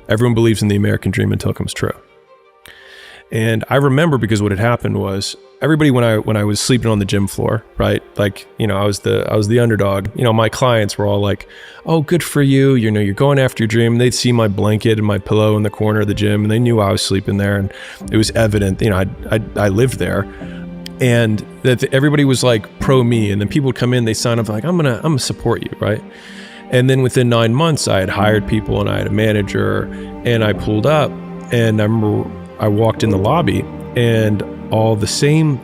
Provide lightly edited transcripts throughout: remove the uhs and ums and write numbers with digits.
Everyone believes in the American dream until it comes true. And I remember, because what had happened was, everybody, when I was sleeping on the gym floor, right? Like, I was the underdog. My clients were all like, "Oh, good for you. You're going after your dream." And they'd see my blanket and my pillow in the corner of the gym, and they knew I was sleeping there, and it was evident. I lived there, and that everybody was like pro me. And then people would come in, they sign up like, "I'm gonna support you," right? And then within 9 months, I had hired people and I had a manager, and I pulled up, and I remember I walked in the lobby, and all the same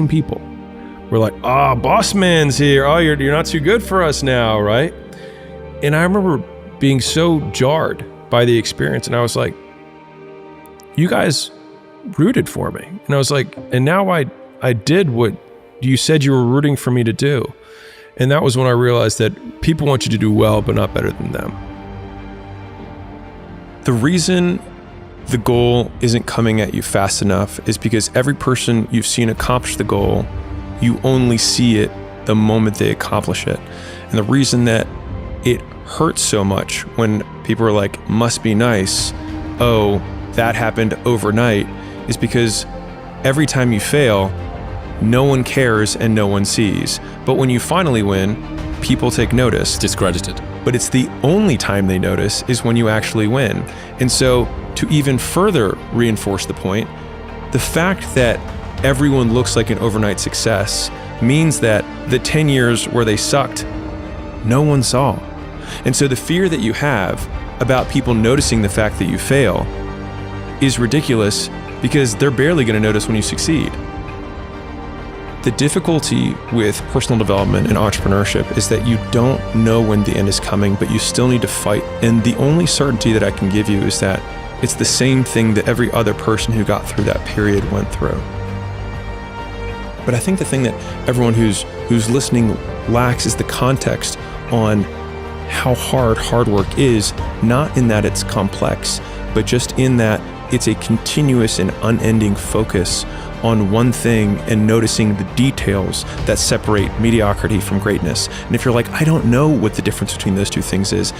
people were like, "Oh, boss man's here. Oh, you're not too good for us now," right? And I remember being so jarred by the experience, and I was like, "You guys rooted for me." And I was like, "And now I did what you said you were rooting for me to do." And that was when I realized that people want you to do well, but not better than them. The reason the goal isn't coming at you fast enough is because every person you've seen accomplish the goal, you only see it the moment they accomplish it. And the reason that it hurts so much when people are like, "Must be nice, oh, that happened overnight," is because every time you fail, no one cares and no one sees. But when you finally win, people take notice. Discredited. But it's the only time they notice is when you actually win. And so, to even further reinforce the point, the fact that everyone looks like an overnight success means that the 10 years where they sucked, no one saw. And so the fear that you have about people noticing the fact that you fail is ridiculous, because they're barely going to notice when you succeed. The difficulty with personal development and entrepreneurship is that you don't know when the end is coming, but you still need to fight. And the only certainty that I can give you is that it's the same thing that every other person who got through that period went through. But I think the thing that everyone who's listening lacks is the context on how hard work is, not in that it's complex, but just in that it's a continuous and unending focus on one thing and noticing the details that separate mediocrity from greatness. And if you're like, "I don't know what the difference between those two things is,"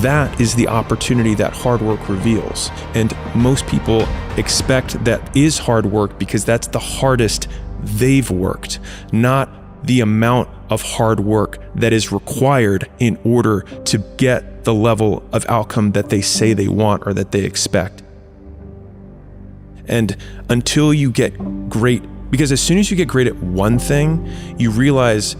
that is the opportunity that hard work reveals. And most people expect that is hard work because that's the hardest they've worked, not the amount of hard work that is required in order to get the level of outcome that they say they want or that they expect. And until you get great, because as soon as you get great at one thing, you realize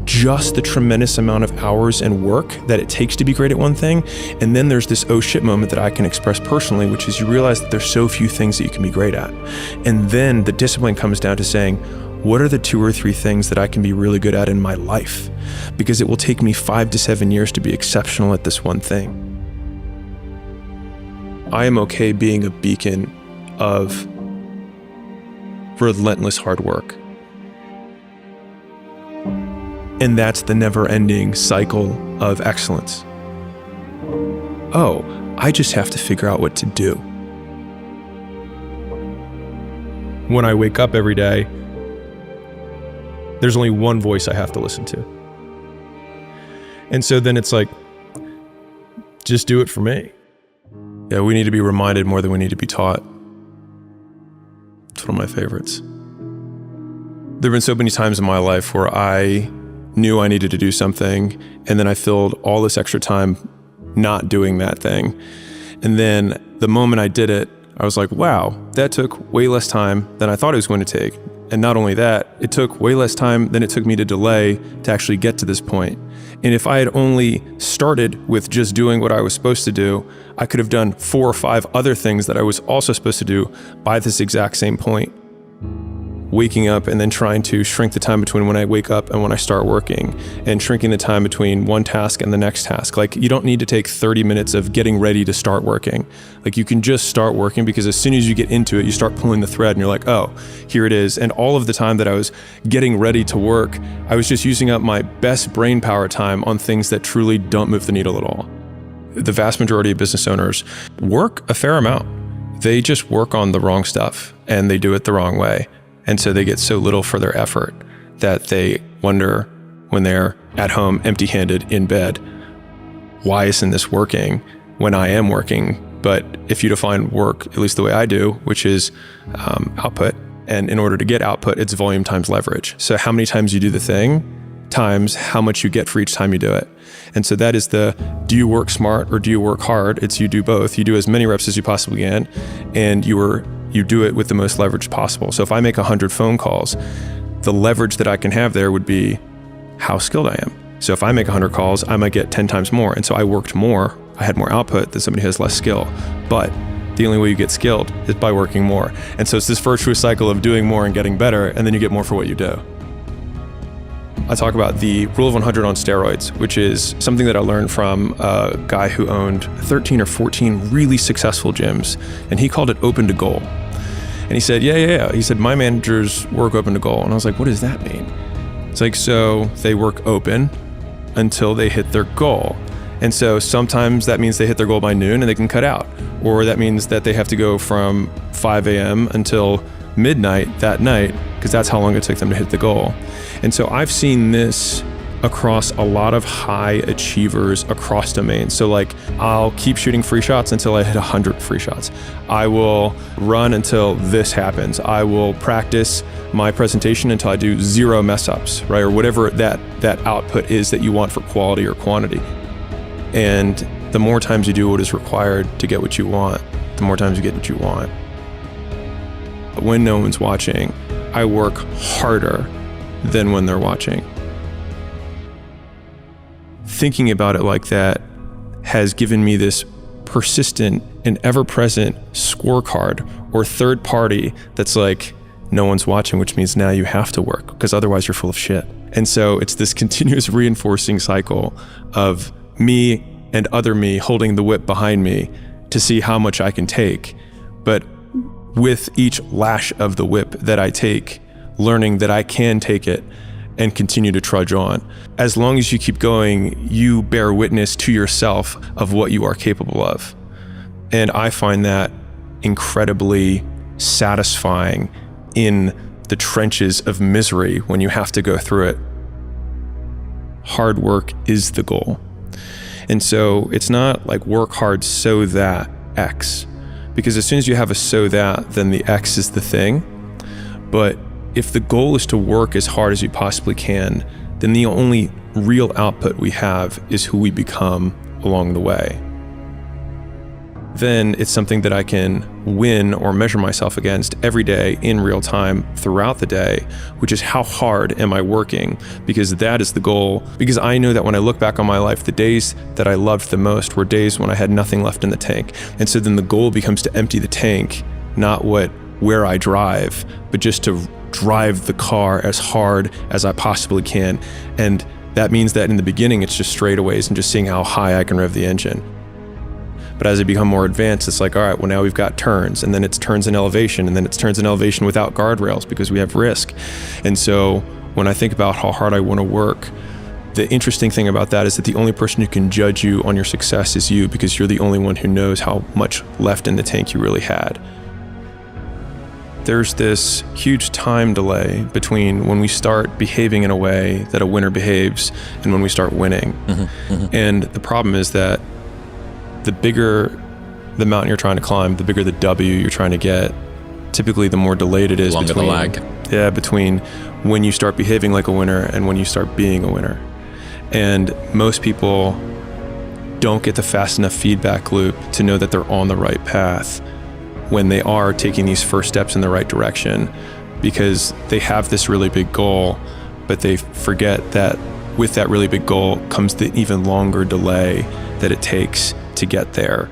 just the tremendous amount of hours and work that it takes to be great at one thing. And then there's this oh shit moment that I can express personally, which is you realize that there's so few things that you can be great at. And then the discipline comes down to saying, what are the 2 or 3 things that I can be really good at in my life? Because it will take me 5 to 7 years to be exceptional at this one thing. I am okay being a beacon of relentless hard work. And that's the never-ending cycle of excellence. Oh, I just have to figure out what to do. When I wake up every day, there's only one voice I have to listen to. And so then it's like, just do it for me. Yeah, we need to be reminded more than we need to be taught. It's one of my favorites. There have been so many times in my life where I knew I needed to do something, and then I filled all this extra time not doing that thing. And then the moment I did it, I was like, wow, that took way less time than I thought it was going to take. And not only that, it took way less time than it took me to delay to actually get to this point. And if I had only started with just doing what I was supposed to do, I could have done 4 or 5 other things that I was also supposed to do by this exact same point. Waking up and then trying to shrink the time between when I wake up and when I start working, and shrinking the time between one task and the next task. Like, you don't need to take 30 minutes of getting ready to start working. Like, you can just start working, because as soon as you get into it, you start pulling the thread and you're like, oh, here it is. And all of the time that I was getting ready to work, I was just using up my best brain power time on things that truly don't move the needle at all. The vast majority of business owners work a fair amount. They just work on the wrong stuff and they do it the wrong way. And so they get so little for their effort that they wonder when they're at home empty-handed in bed, why isn't this working when I am working But if you define work, at least the way I do, which is output, and in order to get output, it's volume times leverage. So how many times you do the thing times how much you get for each time you do it. And so that is do you work smart or do you work hard? It's you do both. You do as many reps as you possibly can, and you do it with the most leverage possible. So if I make 100 phone calls, the leverage that I can have there would be how skilled I am. So if I make 100 calls, I might get 10 times more. And so I worked more, I had more output than somebody who has less skill. But the only way you get skilled is by working more. And so it's this virtuous cycle of doing more and getting better, and then you get more for what you do. I talk about the rule of 100 on steroids, which is something that I learned from a guy who owned 13 or 14 really successful gyms, and he called it open to goal. And he said, yeah. He said, my managers work open to goal. And I was like, what does that mean? It's like, so they work open until they hit their goal. And so sometimes that means they hit their goal by noon and they can cut out. Or that means that they have to go from 5 a.m. until midnight that night, because that's how long it took them to hit the goal. And so I've seen this across a lot of high achievers across domains. So like, I'll keep shooting free shots until I hit 100 free shots. I will run until this happens. I will practice my presentation until I do 0 mess ups, right? Or whatever that output is that you want for quality or quantity. And the more times you do what is required to get what you want, the more times you get what you want. But when no one's watching, I work harder than when they're watching. Thinking about it like that has given me this persistent and ever-present scorecard or third party that's like, no one's watching, which means now you have to work because otherwise you're full of shit. And so it's this continuous reinforcing cycle of me and other me holding the whip behind me to see how much I can take. But with each lash of the whip that I take, learning that I can take it and continue to trudge on. As long as you keep going, you bear witness to yourself of what you are capable of. And I find that incredibly satisfying in the trenches of misery when you have to go through it. Hard work is the goal. And so it's not like work hard so that X, because as soon as you have a so that, then the X is the thing. But if the goal is to work as hard as you possibly can, then the only real output we have is who we become along the way. Then it's something that I can win or measure myself against every day in real time throughout the day, which is how hard am I working? Because that is the goal. Because I know that when I look back on my life, the days that I loved the most were days when I had nothing left in the tank. And so then the goal becomes to empty the tank, not where I drive, but just to drive the car as hard as I possibly can. And that means that in the beginning, it's just straightaways and just seeing how high I can rev the engine. But as I become more advanced, it's like, all right, well, now we've got turns, and then it's turns in elevation, and then it's turns in elevation without guardrails because we have risk. And so when I think about how hard I want to work, the interesting thing about that is that the only person who can judge you on your success is you, because you're the only one who knows how much left in the tank you really had. There's this huge time delay between when we start behaving in a way that a winner behaves and when we start winning. Mm-hmm, mm-hmm. And the problem is that the bigger the mountain you're trying to climb, the bigger the W you're trying to get, typically the more delayed it is between when you start behaving like a winner and when you start being a winner. And most people don't get the fast enough feedback loop to know that they're on the right path when they are taking these first steps in the right direction, because they have this really big goal, but they forget that with that really big goal comes the even longer delay that it takes to get there.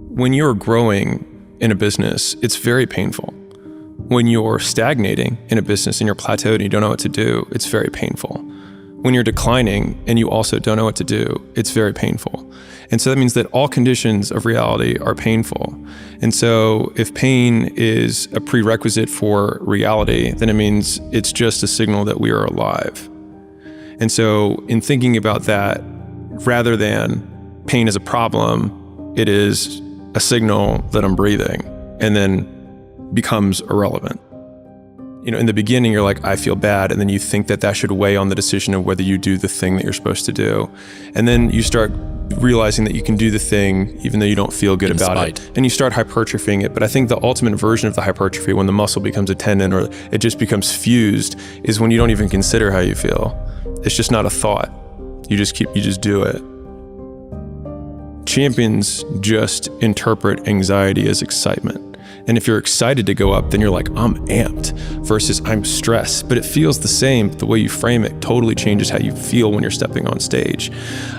When you're growing in a business, it's very painful. When you're stagnating in a business and you're plateaued and you don't know what to do, it's very painful. When you're declining and you also don't know what to do, it's very painful. And so that means that all conditions of reality are painful. And so if pain is a prerequisite for reality, then it means it's just a signal that we are alive. And so in thinking about that, rather than pain as a problem, it is a signal that I'm breathing, and then becomes irrelevant. in the beginning, you're like, I feel bad. And then you think that should weigh on the decision of whether you do the thing that you're supposed to do. And then you start realizing that you can do the thing even though you don't feel good about it. And you start hypertrophying it. But I think the ultimate version of the hypertrophy, when the muscle becomes a tendon or it just becomes fused, is when you don't even consider how you feel. It's just not a thought. You just do it. Champions just interpret anxiety as excitement. And if you're excited to go up, then you're like, I'm amped, versus I'm stressed. But it feels the same. The way you frame it totally changes how you feel when you're stepping on stage.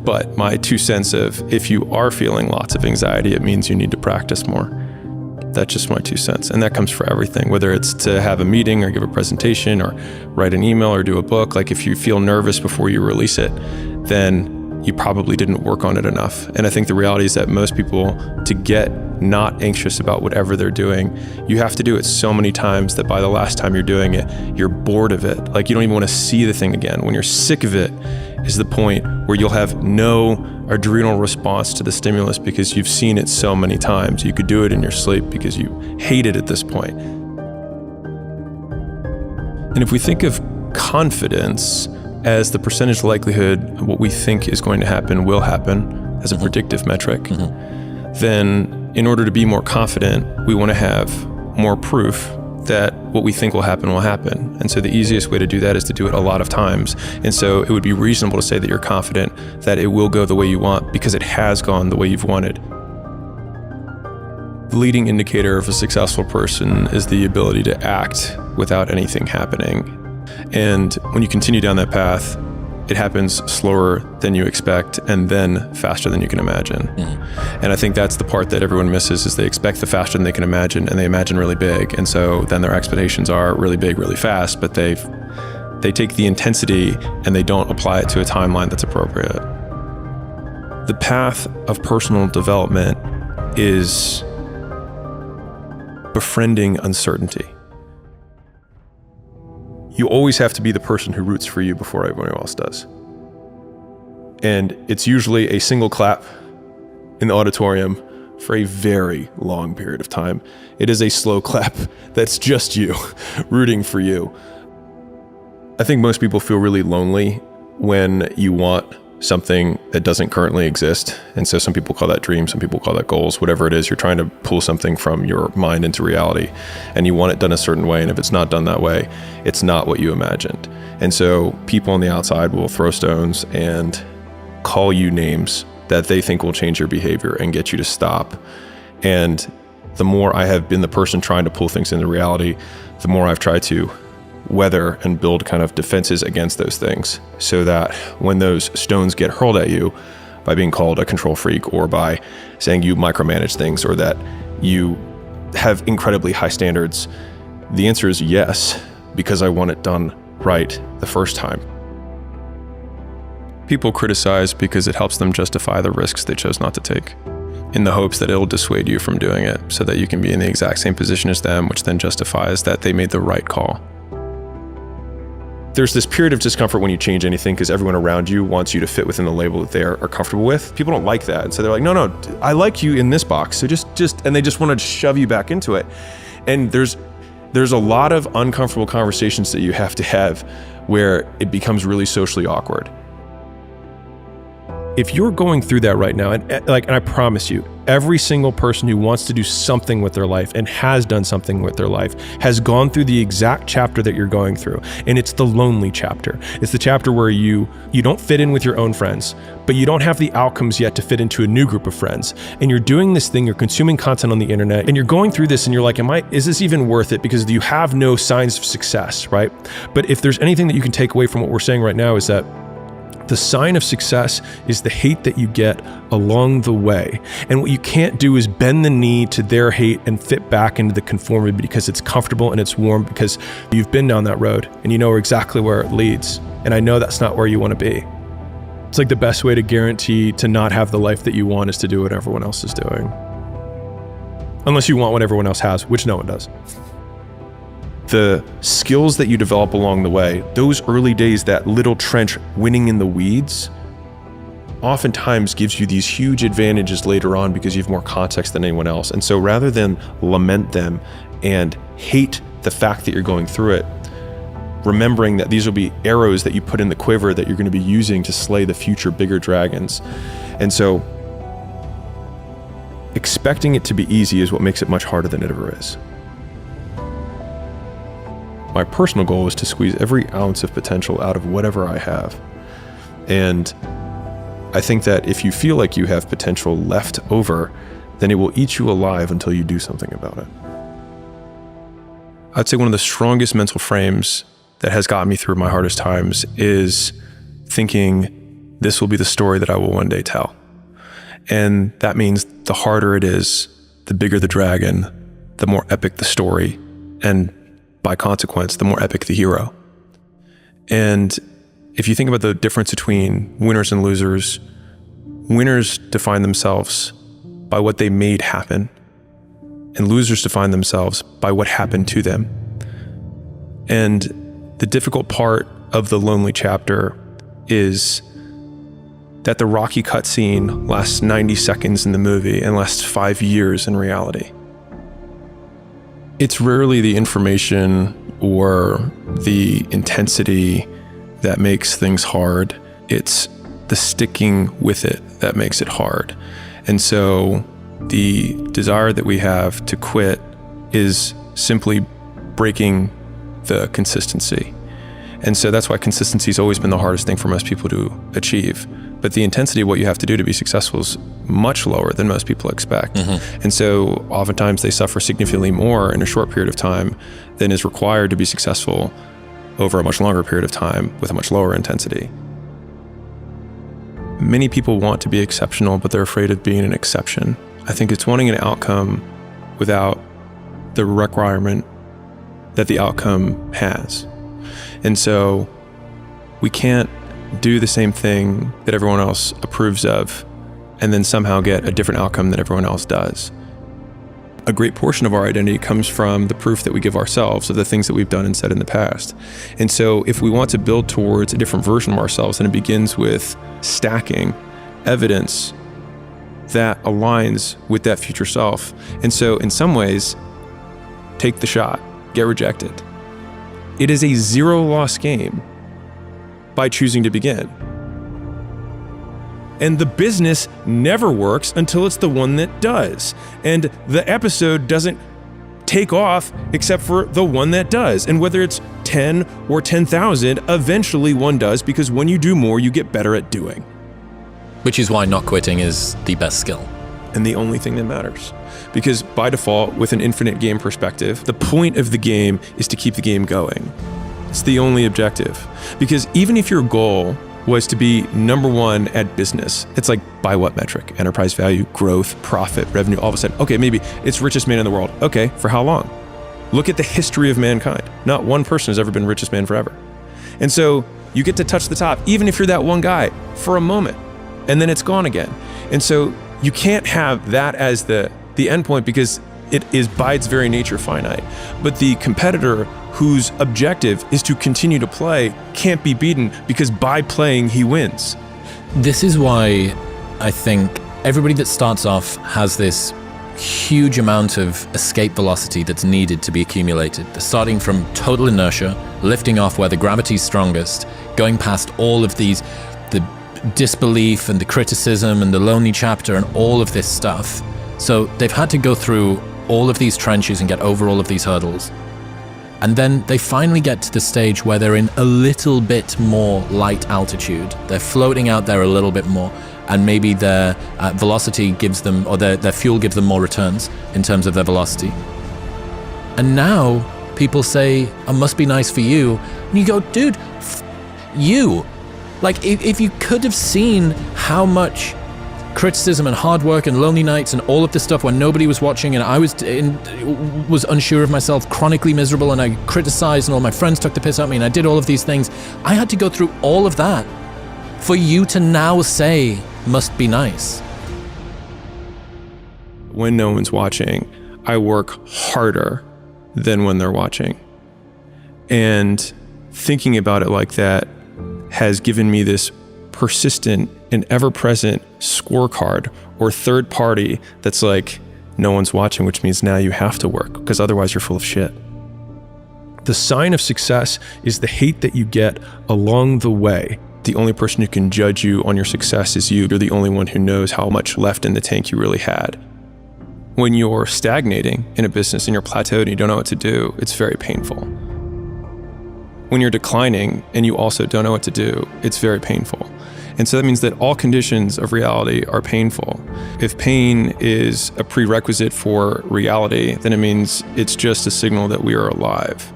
But my 2 cents of, if you are feeling lots of anxiety, it means you need to practice more. That's just my 2 cents. And that comes for everything, whether it's to have a meeting or give a presentation or write an email or do a book. Like, if you feel nervous before you release it, then you probably didn't work on it enough. And I think the reality is that most people, to get not anxious about whatever they're doing, you have to do it so many times that by the last time you're doing it, you're bored of it. Like, you don't even want to see the thing again. When you're sick of it is the point where you'll have no adrenal response to the stimulus because you've seen it so many times. You could do it in your sleep because you hate it at this point. And if we think of confidence as the percentage likelihood what we think is going to happen will happen as a predictive metric, then in order to be more confident, we want to have more proof that what we think will happen will happen. And so the easiest way to do that is to do it a lot of times. And so it would be reasonable to say that you're confident that it will go the way you want because it has gone the way you've wanted. The leading indicator of a successful person is the ability to act without anything happening. And when you continue down that path, it happens slower than you expect and then faster than you can imagine. And I think that's the part that everyone misses, is they expect the faster than they can imagine, and they imagine really big. And so then their expectations are really big, really fast, but they take the intensity and they don't apply it to a timeline that's appropriate. The path of personal development is befriending uncertainty. You always have to be the person who roots for you before everyone else does. And it's usually a single clap in the auditorium for a very long period of time. It is a slow clap that's just you rooting for you. I think most people feel really lonely when you want something that doesn't currently exist. And so some people call that dreams, some people call that goals, whatever it is. You're trying to pull something from your mind into reality, and you want it done a certain way. And if it's not done that way, it's not what you imagined. And so people on the outside will throw stones and call you names that they think will change your behavior and get you to stop. And the more I have been the person trying to pull things into reality, the more I've tried to weather and build kind of defenses against those things, so that when those stones get hurled at you by being called a control freak, or by saying you micromanage things, or that you have incredibly high standards, the answer is yes, because I want it done right the first time. People criticize because it helps them justify the risks they chose not to take, in the hopes that it'll dissuade you from doing it, so that you can be in the exact same position as them, which then justifies that they made the right call. There's this period of discomfort when you change anything because everyone around you wants you to fit within the label that they are comfortable with. People don't like that. And so they're like, no, I like you in this box. So and they just want to shove you back into it. And there's a lot of uncomfortable conversations that you have to have where it becomes really socially awkward. If you're going through that right now, and I promise you, every single person who wants to do something with their life and has done something with their life has gone through the exact chapter that you're going through. And it's the lonely chapter. It's the chapter where you don't fit in with your own friends, but you don't have the outcomes yet to fit into a new group of friends. And you're doing this thing, you're consuming content on the internet, and you're going through this and you're like, is this even worth it? Because you have no signs of success, right? But if there's anything that you can take away from what we're saying right now, is that the sign of success is the hate that you get along the way. And what you can't do is bend the knee to their hate and fit back into the conformity because it's comfortable and it's warm, because you've been down that road and you know exactly where it leads. And I know that's not where you want to be. It's like the best way to guarantee to not have the life that you want is to do what everyone else is doing. Unless you want what everyone else has, which no one does. The skills that you develop along the way, those early days, that little trench winning in the weeds, oftentimes gives you these huge advantages later on because you have more context than anyone else. And so rather than lament them and hate the fact that you're going through it, remembering that these will be arrows that you put in the quiver that you're going to be using to slay the future bigger dragons. And so expecting it to be easy is what makes it much harder than it ever is. My personal goal is to squeeze every ounce of potential out of whatever I have. And I think that if you feel like you have potential left over, then it will eat you alive until you do something about it. I'd say one of the strongest mental frames that has gotten me through my hardest times is thinking this will be the story that I will one day tell. And that means the harder it is, the bigger the dragon, the more epic the story, and by consequence, the more epic the hero. And if you think about the difference between winners and losers, winners define themselves by what they made happen, and losers define themselves by what happened to them. And the difficult part of the lonely chapter is that the Rocky cutscene lasts 90 seconds in the movie and lasts 5 years in reality. It's rarely the information or the intensity that makes things hard. It's the sticking with it that makes it hard. And so the desire that we have to quit is simply breaking the consistency. And so that's why consistency has always been the hardest thing for most people to achieve. But the intensity of what you have to do to be successful is much lower than most people expect. Mm-hmm. And so oftentimes they suffer significantly more in a short period of time than is required to be successful over a much longer period of time with a much lower intensity. Many people want to be exceptional, but they're afraid of being an exception. I think it's wanting an outcome without the requirement that the outcome has. And so we can't do the same thing that everyone else approves of and then somehow get a different outcome than everyone else does. A great portion of our identity comes from the proof that we give ourselves of the things that we've done and said in the past. And so if we want to build towards a different version of ourselves, then it begins with stacking evidence that aligns with that future self. And so in some ways, take the shot, get rejected. It is a zero-loss game by choosing to begin. And the business never works until it's the one that does. And the episode doesn't take off except for the one that does. And whether it's 10 or 10,000, eventually one does, because when you do more, you get better at doing. Which is why not quitting is the best skill. And the only thing that matters. Because by default, with an infinite game perspective, the point of the game is to keep the game going. It's the only objective. Because even if your goal was to be number one at business, it's like, by what metric? Enterprise value, growth, profit, revenue, all of a sudden, okay, maybe it's richest man in the world. Okay, for how long? Look at the history of mankind. Not one person has ever been richest man forever. And so you get to touch the top, even if you're that one guy, for a moment, and then it's gone again. And so you can't have that as the end point, because it is by its very nature finite. But the competitor whose objective is to continue to play can't be beaten, because by playing, he wins. This is why I think everybody that starts off has this huge amount of escape velocity that's needed to be accumulated. They're starting from total inertia, lifting off where the gravity's strongest, going past all of these, the disbelief and the criticism and the lonely chapter and all of this stuff. So they've had to go through all of these trenches and get over all of these hurdles. And then they finally get to the stage where they're in a little bit more light altitude. They're floating out there a little bit more, and maybe their velocity gives them, or their fuel gives them more returns in terms of their velocity. And now people say, "It must be nice for you." And you go, dude, you. Like, if you could have seen how much criticism and hard work and lonely nights and all of this stuff when nobody was watching, and I was unsure of myself, chronically miserable, and I criticized, and all my friends took the piss out of me, and I did all of these things. I had to go through all of that for you to now say, must be nice. When no one's watching, I work harder than when they're watching. And thinking about it like that has given me this persistent and ever-present scorecard or third party that's like, no one's watching, which means now you have to work because otherwise you're full of shit. The sign of success is the hate that you get along the way. The only person who can judge you on your success is you. You're the only one who knows how much left in the tank you really had. When you're stagnating in a business and you're plateaued and you don't know what to do, it's very painful. When you're declining and you also don't know what to do, it's very painful. And so that means that all conditions of reality are painful. If pain is a prerequisite for reality, then it means it's just a signal that we are alive.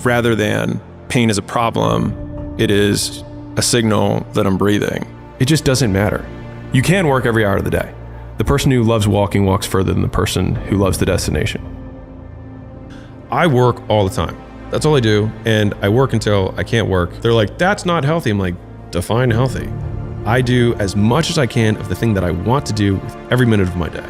Rather than pain is a problem, it is a signal that I'm breathing. It just doesn't matter. You can work every hour of the day. The person who loves walking walks further than the person who loves the destination. I work all the time. That's all I do. And I work until I can't work. They're like, that's not healthy. I'm like, define healthy. I do as much as I can of the thing that I want to do with every minute of my day.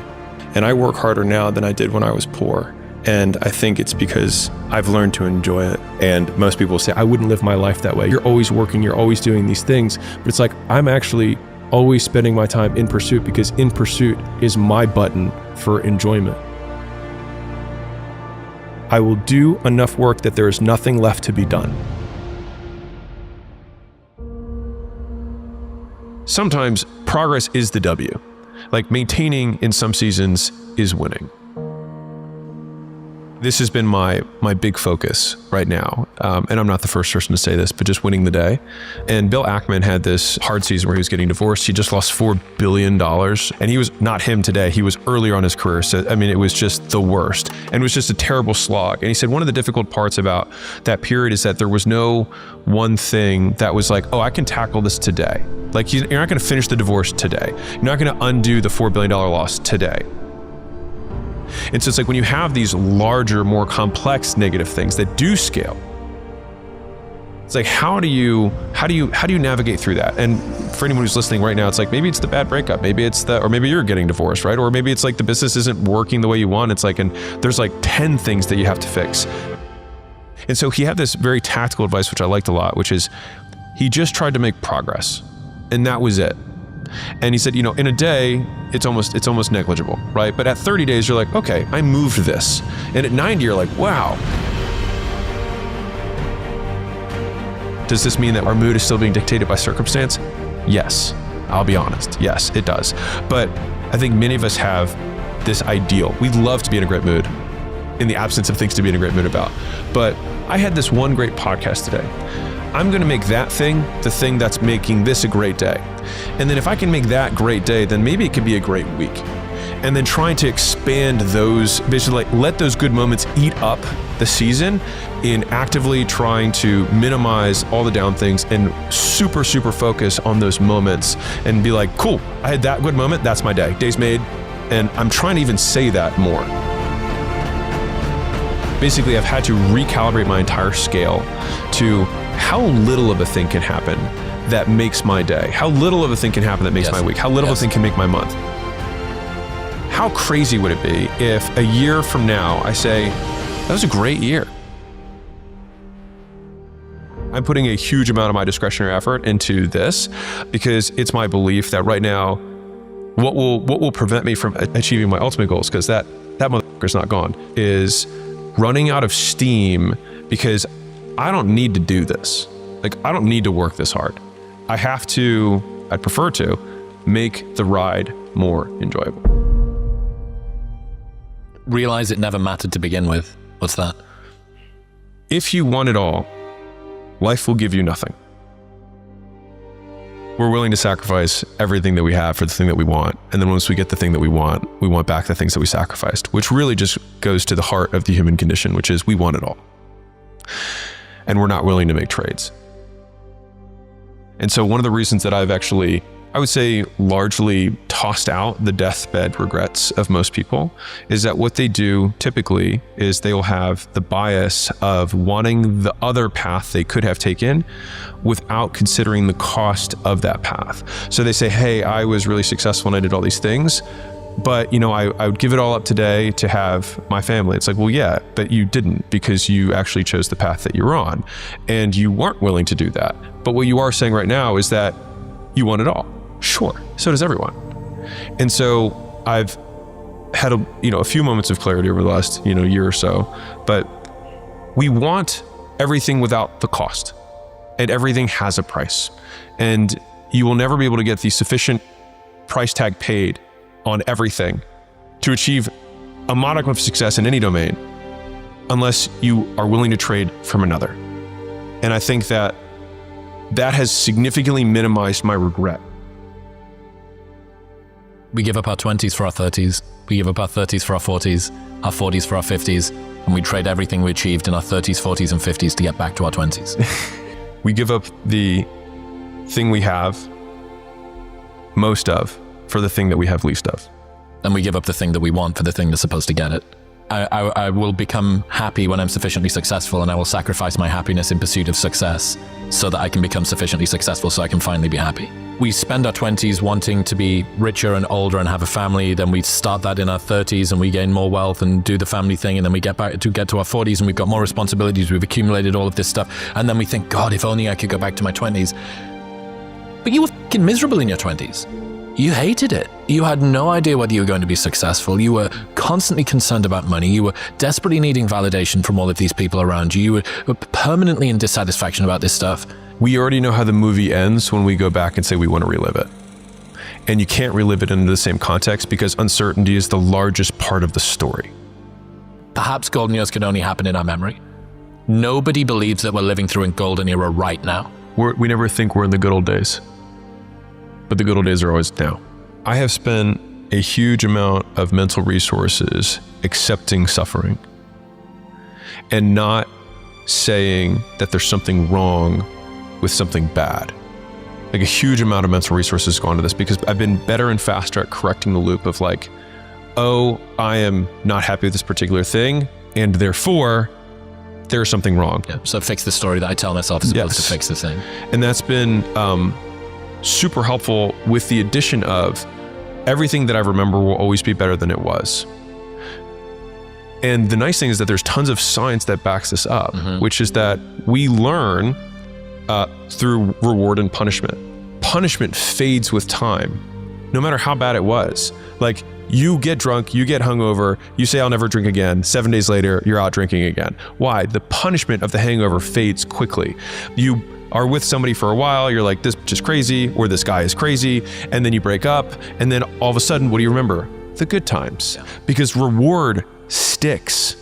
And I work harder now than I did when I was poor. And I think it's because I've learned to enjoy it. And most people say, I wouldn't live my life that way. You're always working, you're always doing these things. But it's like, I'm actually always spending my time in pursuit because in pursuit is my button for enjoyment. I will do enough work that there is nothing left to be done. Sometimes progress is the W. Like maintaining in some seasons is winning. This has been my big focus right now. And I'm not the first person to say this, but just winning the day. And Bill Ackman had this hard season where he was getting divorced. He just lost $4 billion. And he was not him today. He was earlier on his career. So, I mean, it was just the worst. And it was just a terrible slog. And he said one of the difficult parts about that period is that there was no one thing that was like, oh, I can tackle this today. Like you're not going to finish the divorce today. You're not going to undo the $4 billion loss today. And so it's like when you have these larger, more complex negative things that do scale, it's like, how do you navigate through that? And for anyone who's listening right now, it's like, maybe it's the bad breakup, maybe it's or maybe you're getting divorced, right? Or maybe it's like the business isn't working the way you want. It's like, and there's like 10 things that you have to fix. And so he had this very tactical advice, which I liked a lot, which is he just tried to make progress. And that was it. And he said, in a day, it's almost negligible, right? But at 30 days, you're like, okay, I moved this. And at 90, you're like, wow. Does this mean that our mood is still being dictated by circumstance? Yes, I'll be honest. Yes, it does. But I think many of us have this ideal. We'd love to be in a great mood in the absence of things to be in a great mood about. But I had this one great podcast today. I'm going to make that thing the thing that's making this a great day. And then if I can make that great day, then maybe it could be a great week. And then trying to expand those, basically like let those good moments eat up the season in actively trying to minimize all the down things and super, super focus on those moments and be like, cool, I had that good moment, that's my day. Day's made. And I'm trying to even say that more. Basically, I've had to recalibrate my entire scale to how little of a thing can happen that makes my day. How little of a thing can happen that makes my week. How little of a thing can make my month. How crazy would it be if a year from now I say, that was a great year. I'm putting a huge amount of my discretionary effort into this because it's my belief that right now, what will prevent me from achieving my ultimate goals, because that motherfucker's not gone, is running out of steam because I don't need to do this. Like, I don't need to work this hard. I'd prefer to make the ride more enjoyable. Realize it never mattered to begin with. What's that? If you want it all, life will give you nothing. We're willing to sacrifice everything that we have for the thing that we want. And then once we get the thing that we want back the things that we sacrificed, which really just goes to the heart of the human condition, which is we want it all. And we're not willing to make trades. And so one of the reasons that I've actually, I would say, largely tossed out the deathbed regrets of most people is that what they do typically is they will have the bias of wanting the other path they could have taken without considering the cost of that path. So they say, hey, I was really successful and I did all these things, but I would give it all up today to have my family. It's like, well, yeah, but you didn't, because you actually chose the path that you're on and you weren't willing to do that. But what you are saying right now is that you want it all. Sure, so does everyone. And so I've had a few moments of clarity over the last year or so, but we want everything without the cost, and everything has a price, and you will never be able to get the sufficient price tag paid on everything to achieve a modicum of success in any domain unless you are willing to trade from another. And I think that has significantly minimized my regret. We give up our 20s for our 30s. We give up our 30s for our 40s for our 50s, and we trade everything we achieved in our 30s, 40s, and 50s to get back to our 20s. We give up the thing we have most of for the thing that we have least of. And we give up the thing that we want for the thing that's supposed to get it. I will become happy when I'm sufficiently successful, and I will sacrifice my happiness in pursuit of success so that I can become sufficiently successful so I can finally be happy. We spend our 20s wanting to be richer and older and have a family, then we start that in our 30s and we gain more wealth and do the family thing, and then we get to our 40s and we've got more responsibilities, we've accumulated all of this stuff, and then we think, God, if only I could go back to my 20s. But you were fucking miserable in your 20s. You hated it. You had no idea whether you were going to be successful. You were constantly concerned about money. You were desperately needing validation from all of these people around you. You were permanently in dissatisfaction about this stuff. We already know how the movie ends when we go back and say we want to relive it. And you can't relive it in the same context because uncertainty is the largest part of the story. Perhaps golden years can only happen in our memory. Nobody believes that we're living through a golden era right now. We never think we're in the good old days. But the good old days are always now. I have spent a huge amount of mental resources accepting suffering and not saying that there's something wrong with something bad. Like a huge amount of mental resources go into this because I've been better and faster at correcting the loop of like, oh, I am not happy with this particular thing, and therefore there's something wrong. Yeah, so fix the story that I tell myself as opposed to fix the thing. And that's been super helpful with the addition of everything that I remember will always be better than it was. And the nice thing is that there's tons of science that backs this up, which is that we learn through reward and punishment. Punishment fades with time, no matter how bad it was. Like you get drunk, you get hungover, you say, I'll never drink again. 7 days later, you're out drinking again. Why? The punishment of the hangover fades quickly. You are with somebody for a while, you're like, this bitch is crazy, or this guy is crazy, and then you break up, and then all of a sudden, what do you remember? The good times. Because reward sticks.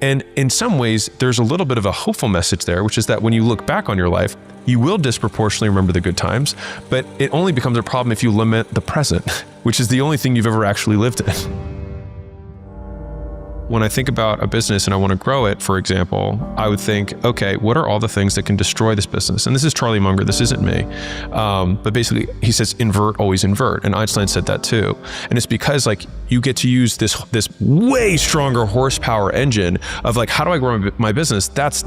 And in some ways, there's a little bit of a hopeful message there, which is that when you look back on your life, you will disproportionately remember the good times, but it only becomes a problem if you limit the present, which is the only thing you've ever actually lived in. When I think about a business and I want to grow it, for example, I would think, okay, what are all the things that can destroy this business? And this is Charlie Munger, this isn't me. But basically he says, invert, always invert. And Einstein said that too. And it's because like you get to use this way stronger horsepower engine of like, how do I grow my business? That's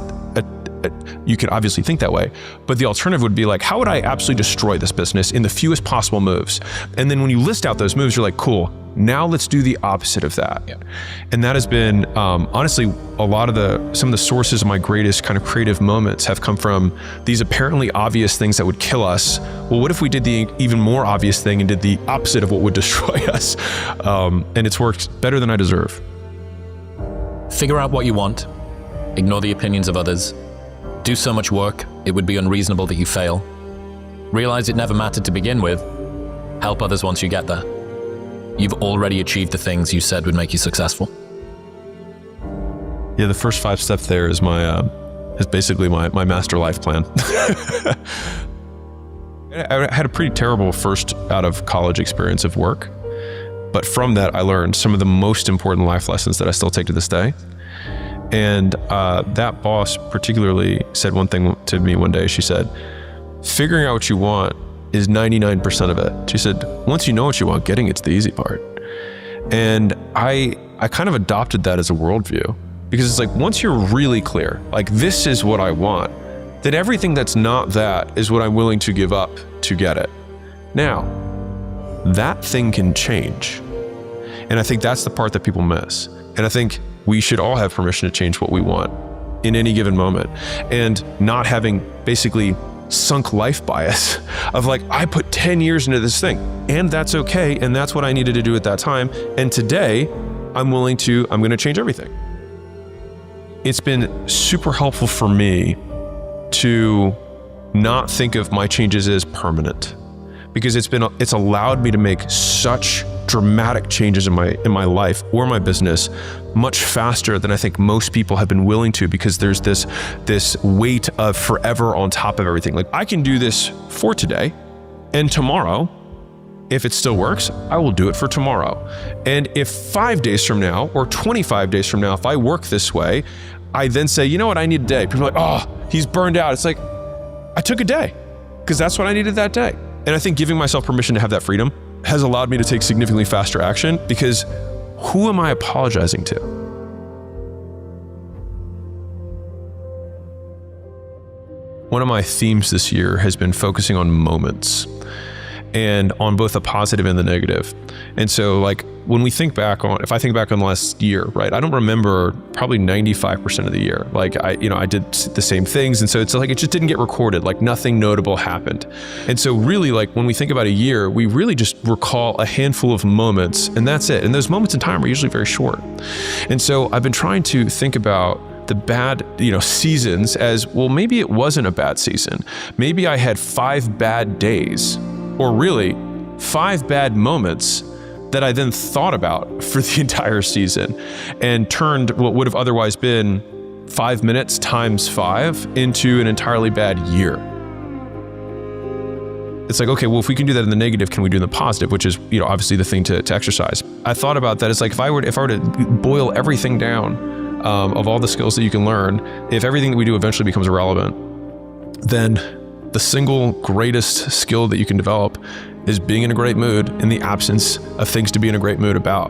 you could obviously think that way, but the alternative would be like, how would I absolutely destroy this business in the fewest possible moves? And then when you list out those moves, you're like, cool, now let's do the opposite of that. Yeah. And that has been, honestly, a lot of some of the sources of my greatest kind of creative moments have come from these apparently obvious things that would kill us. Well, what if we did the even more obvious thing and did the opposite of what would destroy us? And it's worked better than I deserve. Figure out what you want. Ignore the opinions of others. Do so much work, it would be unreasonable that you fail. Realize it never mattered to begin with. Help others once you get there. You've already achieved the things you said would make you successful. Yeah, the first 5 steps there is basically my master life plan. I had a pretty terrible first out of college experience of work, but from that I learned some of the most important life lessons that I still take to this day. And that boss particularly said one thing to me one day. She said, figuring out what you want is 99% of it. She said, once you know what you want, getting it's the easy part. And I kind of adopted that as a worldview, because it's like, once you're really clear, like this is what I want, then everything that's not that is what I'm willing to give up to get it. Now, that thing can change. And I think that's the part that people miss. And I think we should all have permission to change what we want in any given moment, and not having basically sunk life bias of like, I put 10 years into this thing and that's okay. And that's what I needed to do at that time. And today I'm going to change everything. It's been super helpful for me to not think of my changes as permanent, because it's allowed me to make such dramatic changes in my life or my business much faster than I think most people have been willing to, because there's this weight of forever on top of everything. Like, I can do this for today, and tomorrow, if it still works, I will do it for tomorrow. And if 5 days from now or 25 days from now, if I work this way, I then say, you know what, I need a day. People are like, oh, he's burned out. It's like, I took a day because that's what I needed that day. And I think giving myself permission to have that freedom has allowed me to take significantly faster action, because who am I apologizing to? One of my themes this year has been focusing on moments, and on both the positive and the negative. And so like, if I think back on the last year, right, I don't remember probably 95% of the year. Like I did the same things. And so it's like, it just didn't get recorded. Like nothing notable happened. And so really, like when we think about a year, we really just recall a handful of moments, and that's it. And those moments in time are usually very short. And so I've been trying to think about the bad, seasons as, well, maybe it wasn't a bad season. Maybe I had 5 bad days, or really 5 bad moments that I then thought about for the entire season, and turned what would have otherwise been 5 minutes times 5 into an entirely bad year. It's like, okay, well, if we can do that in the negative, can we do in the positive, which is, obviously the thing to exercise. I thought about that. It's like, if I were to boil everything down, of all the skills that you can learn, if everything that we do eventually becomes irrelevant, then the single greatest skill that you can develop is being in a great mood in the absence of things to be in a great mood about.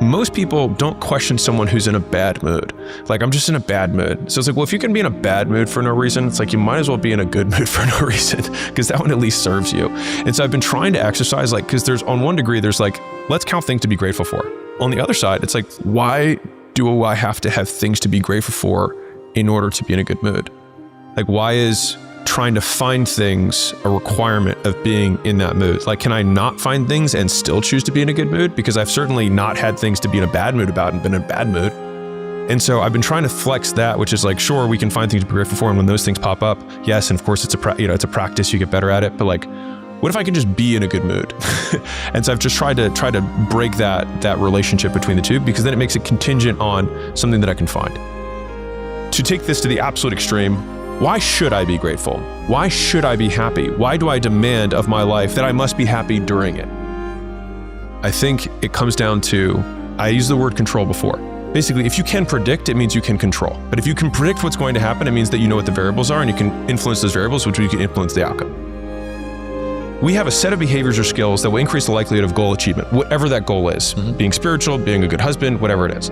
Most people don't question someone who's in a bad mood. Like, I'm just in a bad mood. So it's like, well, if you can be in a bad mood for no reason, it's like, you might as well be in a good mood for no reason, because that one at least serves you. And so I've been trying to exercise, like, because there's, on one degree, there's like, let's count things to be grateful for. On the other side, it's like, why do I have to have things to be grateful for in order to be in a good mood? Like, why is trying to find things a requirement of being in that mood? Like, can I not find things and still choose to be in a good mood? Because I've certainly not had things to be in a bad mood about and been in a bad mood. And so I've been trying to flex that, which is like, sure, we can find things to be grateful for, and when those things pop up, yes, and of course it's a practice, you get better at it, but like, what if I can just be in a good mood? And so I've just tried to break that relationship between the two, because then it makes it contingent on something that I can find. To take this to the absolute extreme, why should I be grateful? Why should I be happy? Why do I demand of my life that I must be happy during it? I think it comes down to, I used the word control before. Basically, if you can predict, it means you can control. But if you can predict what's going to happen, it means that you know what the variables are and you can influence those variables, which you can influence the outcome. We have a set of behaviors or skills that will increase the likelihood of goal achievement, whatever that goal is. Being spiritual, being a good husband, whatever it is.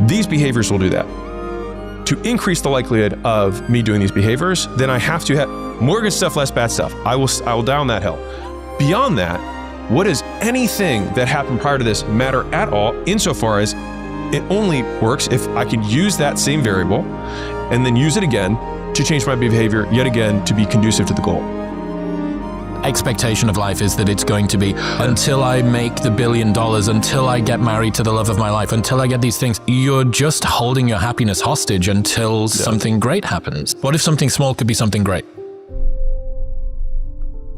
These behaviors will do that. To increase the likelihood of me doing these behaviors, then I have to have more good stuff, less bad stuff. I will down that hill. Beyond that, what does anything that happened prior to this matter at all, insofar as it only works if I can use that same variable and then use it again to change my behavior yet again to be conducive to the goal. Expectation of life is that it's going to be, until I make the $1 billion, until I get married to the love of my life, until I get these things. You're just holding your happiness hostage until something great happens. What if something small could be something great?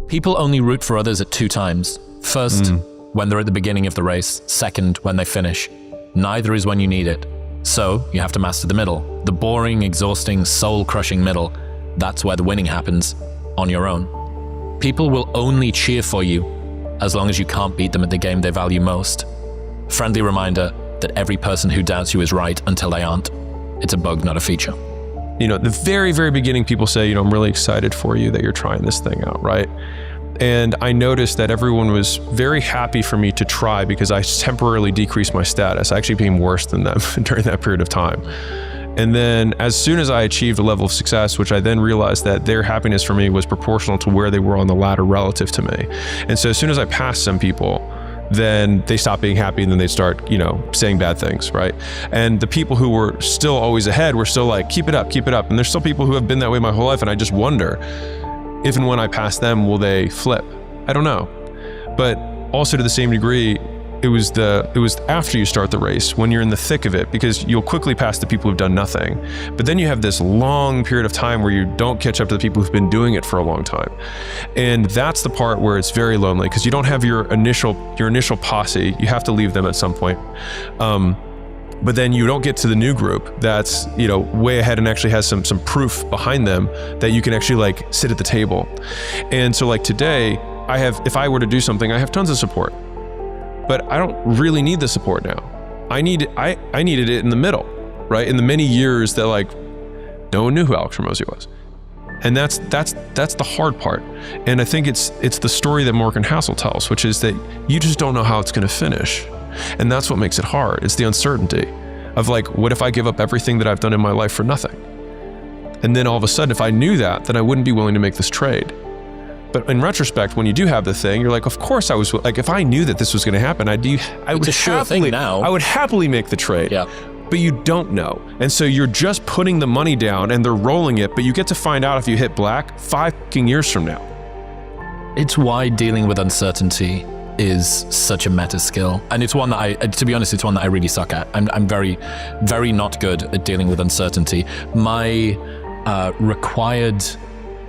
People only root for others at 2 times. First, when they're at the beginning of the race. Second, when they finish. Neither is when you need it. So you have to master the middle. The boring, exhausting, soul-crushing middle. That's where the winning happens, on your own. People will only cheer for you as long as you can't beat them at the game they value most. Friendly reminder that every person who doubts you is right until they aren't. It's a bug, not a feature. At the very, very beginning, people say, I'm really excited for you that you're trying this thing out, right? And I noticed that everyone was very happy for me to try because I temporarily decreased my status. I actually became worse than them during that period of time. And then as soon as I achieved a level of success, which I then realized that their happiness for me was proportional to where they were on the ladder relative to me. And so as soon as I passed some people, then they stop being happy and then they start, saying bad things, right? And the people who were still always ahead were still like, keep it up. And there's still people who have been that way my whole life, and I just wonder if and when I pass them, will they flip? I don't know. But also to the same degree, it was after you start the race, when you're in the thick of it, because you'll quickly pass the people who've done nothing. But then you have this long period of time where you don't catch up to the people who've been doing it for a long time. And that's the part where it's very lonely, because you don't have your initial posse. You have to leave them at some point. But then you don't get to the new group that's, way ahead and actually has some proof behind them that you can actually like sit at the table. And so like today, if I were to do something, I have tons of support. But I don't really need the support now. I needed it in the middle, right? In the many years that like no one knew who Alex Hormozi was. And that's the hard part. And I think it's the story that Morgan Housel tells, which is that you just don't know how it's going to finish. And that's what makes it hard. It's the uncertainty of like, what if I give up everything that I've done in my life for nothing? And then all of a sudden, if I knew that, then I wouldn't be willing to make this trade. But in retrospect, when you do have the thing, you're like, of course I was, like, if I knew that this was going to happen, I would happily make the trade. Yeah. But you don't know. And so you're just putting the money down and they're rolling it, but you get to find out if you hit black 5 years from now. It's why dealing with uncertainty is such a meta skill. And it's one that to be honest, it's one that I really suck at. I'm very, very not good at dealing with uncertainty. My required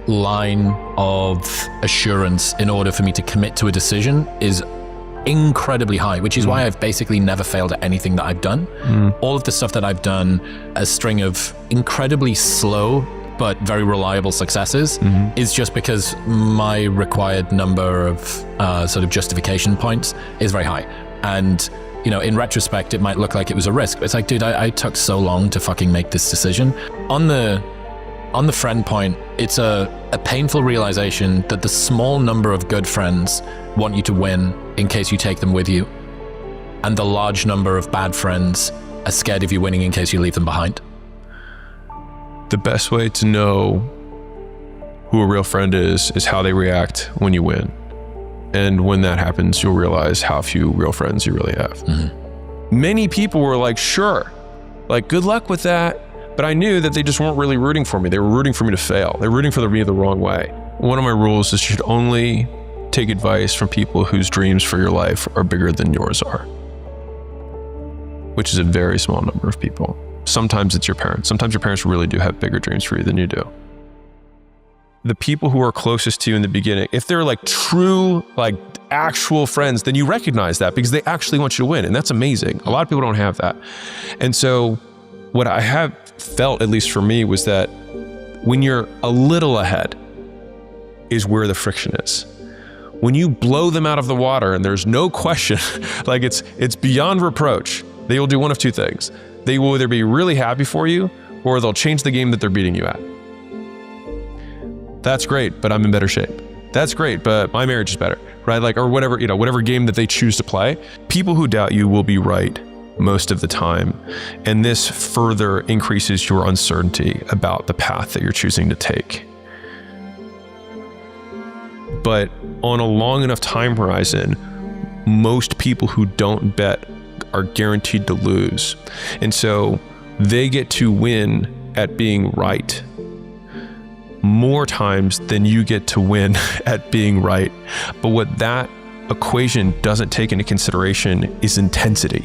line of assurance in order for me to commit to a decision is incredibly high, which is why I've basically never failed at anything that I've done. All of the stuff that I've done, a string of incredibly slow but very reliable successes, is just because my required number of sort of justification points is very high. And in retrospect, it might look like it was a risk, but it's like, dude, I took so long to fucking make this decision. On the friend point, it's a painful realization that the small number of good friends want you to win in case you take them with you, and the large number of bad friends are scared of you winning in case you leave them behind. The best way to know who a real friend is how they react when you win. And when that happens, you'll realize how few real friends you really have. Many people were like, sure, like, good luck with that. But I knew that they just weren't really rooting for me. They were rooting for me to fail. They were rooting for me the wrong way. One of my rules is you should only take advice from people whose dreams for your life are bigger than yours are, which is a very small number of people. Sometimes it's your parents. Sometimes your parents really do have bigger dreams for you than you do. The people who are closest to you in the beginning, if they're like true, like actual friends, then you recognize that because they actually want you to win. And that's amazing. A lot of people don't have that. And so what I have felt, at least for me, was that when you're a little ahead is where the friction is. When you blow them out of the water and there's no question, like it's beyond reproach, they will do one of two things. They will either be really happy for you or they'll change the game that they're beating you at. That's great, but I'm in better shape. That's great, but my marriage is better, right? Like, or whatever, whatever game that they choose to play. People who doubt you will be right most of the time. And this further increases your uncertainty about the path that you're choosing to take. But on a long enough time horizon, most people who don't bet are guaranteed to lose. And so they get to win at being right more times than you get to win at being right. But what that equation doesn't take into consideration is intensity,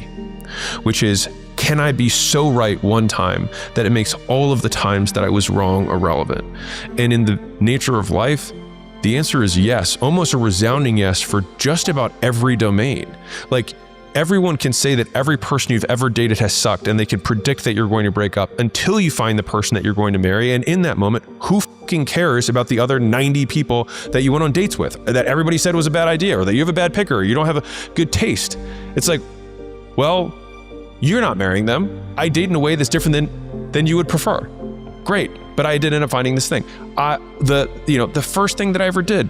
which is, can I be so right one time that it makes all of the times that I was wrong irrelevant? And in the nature of life, the answer is yes, almost a resounding yes for just about every domain. Like, everyone can say that every person you've ever dated has sucked, and they can predict that you're going to break up until you find the person that you're going to marry. And in that moment, who fucking cares about the other 90 people that you went on dates with, that everybody said was a bad idea, or that you have a bad picker, or you don't have a good taste? It's like, well, you're not marrying them. I date in a way that's different than you would prefer. Great, but I did end up finding this thing. The first thing that I ever did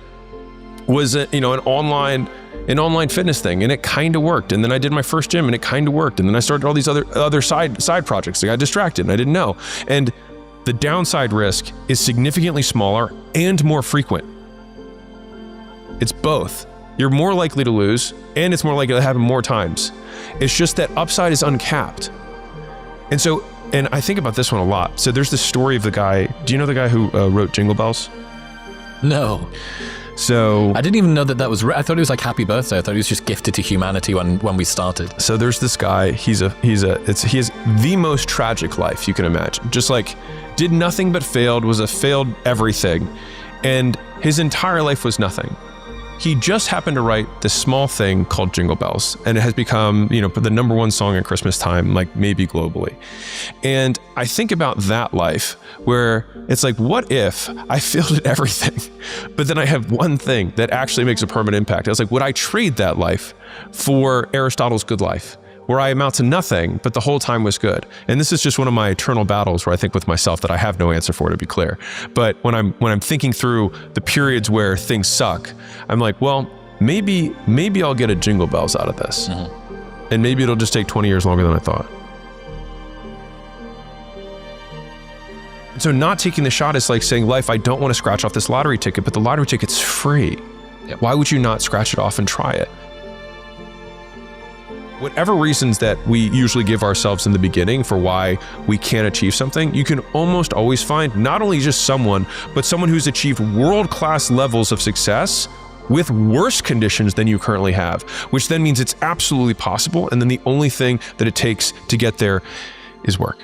was an online fitness thing, and it kind of worked. And then I did my first gym, and it kind of worked. And then I started all these other side projects. I got distracted, and I didn't know. And the downside risk is significantly smaller and more frequent. It's both. You're more likely to lose, and it's more likely to happen more times. It's just that upside is uncapped. And I think about this one a lot. So there's this story of the guy, do you know the guy who wrote Jingle Bells? No. So I didn't even know that was, I thought it was like Happy Birthday. I thought he was just gifted to humanity when we started. So there's this guy, he has the most tragic life you can imagine. Just like did nothing but failed, was a failed everything. And his entire life was nothing. He just happened to write this small thing called Jingle Bells, and it has become, the #1 song at Christmas time, like maybe globally. And I think about that life where it's like, what if I failed at everything, but then I have one thing that actually makes a permanent impact? I was like, would I trade that life for Aristotle's good life, where I amount to nothing, but the whole time was good? And this is just one of my eternal battles where I think with myself that I have no answer for, to be clear. But when I'm thinking through the periods where things suck, I'm like, well, maybe I'll get a Jingle Bells out of this. Mm-hmm. And maybe it'll just take 20 years longer than I thought. So not taking the shot is like saying, life, I don't want to scratch off this lottery ticket, but the lottery ticket's free. Yep. Why would you not scratch it off and try it? Whatever reasons that we usually give ourselves in the beginning for why we can't achieve something, you can almost always find not only just someone, but someone who's achieved world-class levels of success with worse conditions than you currently have, which then means it's absolutely possible. And then the only thing that it takes to get there is work.